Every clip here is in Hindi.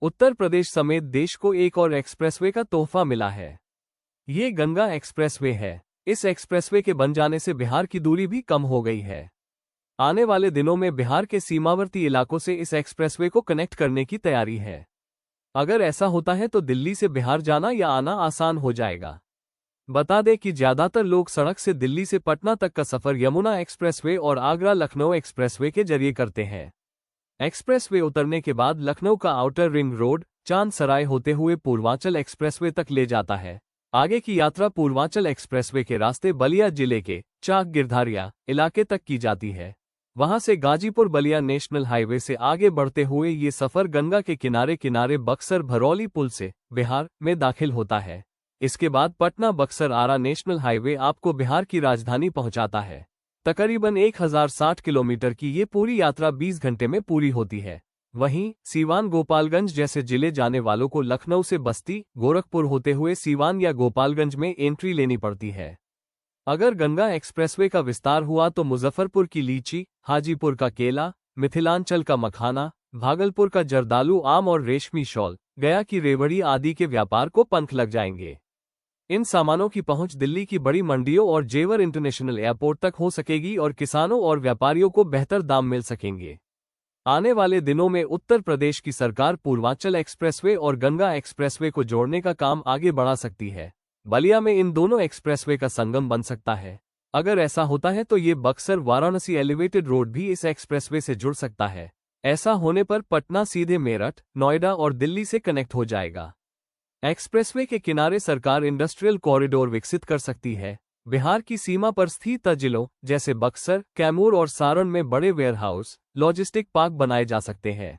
उत्तर प्रदेश समेत देश को एक और एक्सप्रेसवे का तोहफा मिला है। ये गंगा एक्सप्रेसवे है। इस एक्सप्रेसवे के बन जाने से बिहार की दूरी भी कम हो गई है। आने वाले दिनों में बिहार के सीमावर्ती इलाकों से इस एक्सप्रेसवे को कनेक्ट करने की तैयारी है। अगर ऐसा होता है तो दिल्ली से बिहार जाना या आना आसान हो जाएगा। बता दें कि ज्यादातर लोग सड़क से दिल्ली से पटना तक का सफर यमुना एक्सप्रेसवे और आगरा लखनऊ एक्सप्रेसवे के जरिए करते हैं। एक्सप्रेसवे उतरने के बाद लखनऊ का आउटर रिंग रोड चांद सराय होते हुए पूर्वांचल एक्सप्रेसवे तक ले जाता है। आगे की यात्रा पूर्वांचल एक्सप्रेसवे के रास्ते बलिया जिले के चाक गिरधारिया इलाके तक की जाती है। वहां से गाजीपुर बलिया नेशनल हाईवे से आगे बढ़ते हुए ये सफर गंगा के किनारे किनारे बक्सर भरौली पुल से बिहार में दाखिल होता है। इसके बाद पटना बक्सर आरा नेशनल हाईवे आपको बिहार की राजधानी पहुंचाता है। तकरीबन 1060 किलोमीटर की ये पूरी यात्रा 20 घंटे में पूरी होती है। वहीं सीवान गोपालगंज जैसे जिले जाने वालों को लखनऊ से बस्ती गोरखपुर होते हुए सीवान या गोपालगंज में एंट्री लेनी पड़ती है। अगर गंगा एक्सप्रेसवे का विस्तार हुआ तो मुजफ्फरपुर की लीची, हाजीपुर का केला, मिथिलांचल का मखाना, भागलपुर का जर्दालू आम और रेशमी शॉल, गया की रेवड़ी आदि के व्यापार को पंख लग जाएंगे। इन सामानों की पहुंच दिल्ली की बड़ी मंडियों और जेवर इंटरनेशनल एयरपोर्ट तक हो सकेगी और किसानों और व्यापारियों को बेहतर दाम मिल सकेंगे। आने वाले दिनों में उत्तर प्रदेश की सरकार पूर्वांचल एक्सप्रेसवे और गंगा एक्सप्रेसवे को जोड़ने का काम आगे बढ़ा सकती है। बलिया में इन दोनों एक्सप्रेसवे का संगम बन सकता है। अगर ऐसा होता है तो ये बक्सर वाराणसी एलिवेटेड रोड भी इस एक्सप्रेसवे से जुड़ सकता है। ऐसा होने पर पटना सीधे मेरठ, नोएडा और दिल्ली से कनेक्ट हो जाएगा। एक्सप्रेसवे के किनारे सरकार इंडस्ट्रियल कॉरिडोर विकसित कर सकती है। बिहार की सीमा पर स्थित जिलों जैसे बक्सर, कैमूर और सारण में बड़े वेयरहाउस, लॉजिस्टिक पार्क बनाए जा सकते हैं।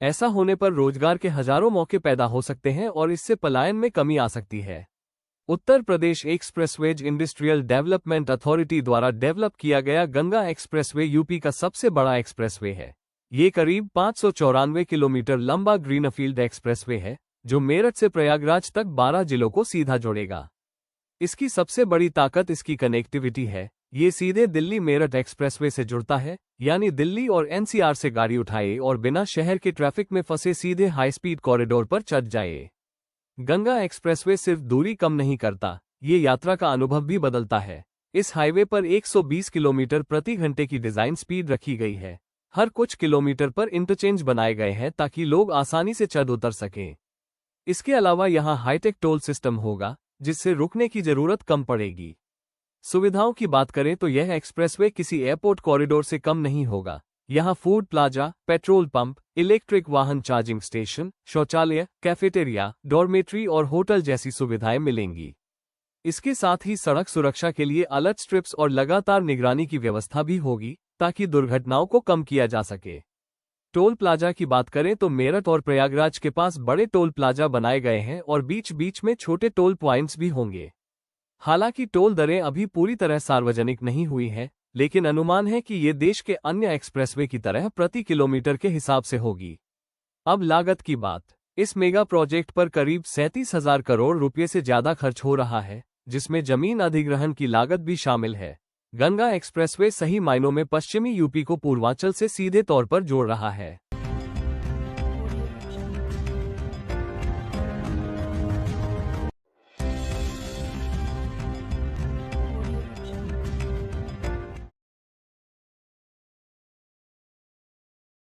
ऐसा होने पर रोजगार के हजारों मौके पैदा हो सकते हैं और इससे पलायन में कमी आ सकती है। Uttar Pradesh expressways industrial development authority द्वारा डेवलप किया गया गंगा एक्सप्रेसवे यूपी का सबसे बड़ा एक्सप्रेसवे है। ये करीब 594 किलोमीटर लंबा ग्रीनफील्ड एक्सप्रेसवे है जो मेरठ से प्रयागराज तक 12 जिलों को सीधा जोड़ेगा। इसकी सबसे बड़ी ताकत इसकी कनेक्टिविटी है। ये सीधे दिल्ली मेरठ एक्सप्रेसवे से जुड़ता है, यानी दिल्ली और एनसीआर से गाड़ी उठाए और बिना शहर के ट्रैफिक में फंसे सीधे हाई स्पीड कॉरिडोर पर चढ़ जाए। गंगा एक्सप्रेसवे सिर्फ दूरी कम नहीं करता, ये यात्रा का अनुभव भी बदलता है। इस हाईवे पर 120 किलोमीटर प्रति घंटे की डिजाइन स्पीड रखी गई है। हर कुछ किलोमीटर पर इंटरचेंज बनाए गए हैं ताकि लोग आसानी से चढ़ उतर सकें। इसके अलावा यहाँ हाईटेक टोल सिस्टम होगा जिससे रुकने की जरूरत कम पड़ेगी। सुविधाओं की बात करें तो यह एक्सप्रेसवे किसी एयरपोर्ट कॉरिडोर से कम नहीं होगा। यहाँ food plaza, petrol pump, electric वाहन चार्जिंग स्टेशन, शौचालय, कैफेटेरिया, डॉर्मेट्री और होटल जैसी सुविधाएं मिलेंगी। इसके साथ ही सड़क सुरक्षा के लिए अलर्ट स्ट्रिप्स और लगातार निगरानी की व्यवस्था भी होगी ताकि दुर्घटनाओं को कम किया जा सके। टोल प्लाजा की बात करें तो मेरठ और प्रयागराज के पास बड़े टोल प्लाजा बनाए गए हैं और बीच बीच में छोटे टोल प्वाइंट्स भी होंगे। हालांकि टोल दरें अभी पूरी तरह सार्वजनिक नहीं हुई हैं, लेकिन अनुमान है कि ये देश के अन्य एक्सप्रेसवे की तरह प्रति किलोमीटर के हिसाब से होगी। अब लागत की बात। इस मेगा प्रोजेक्ट पर करीब 37,000 करोड़ रुपये से ज्यादा खर्च हो रहा है, जिसमें जमीन अधिग्रहण की लागत भी शामिल है। गंगा एक्सप्रेसवे सही मायनों में पश्चिमी यूपी को पूर्वांचल से सीधे तौर पर जोड़ रहा है।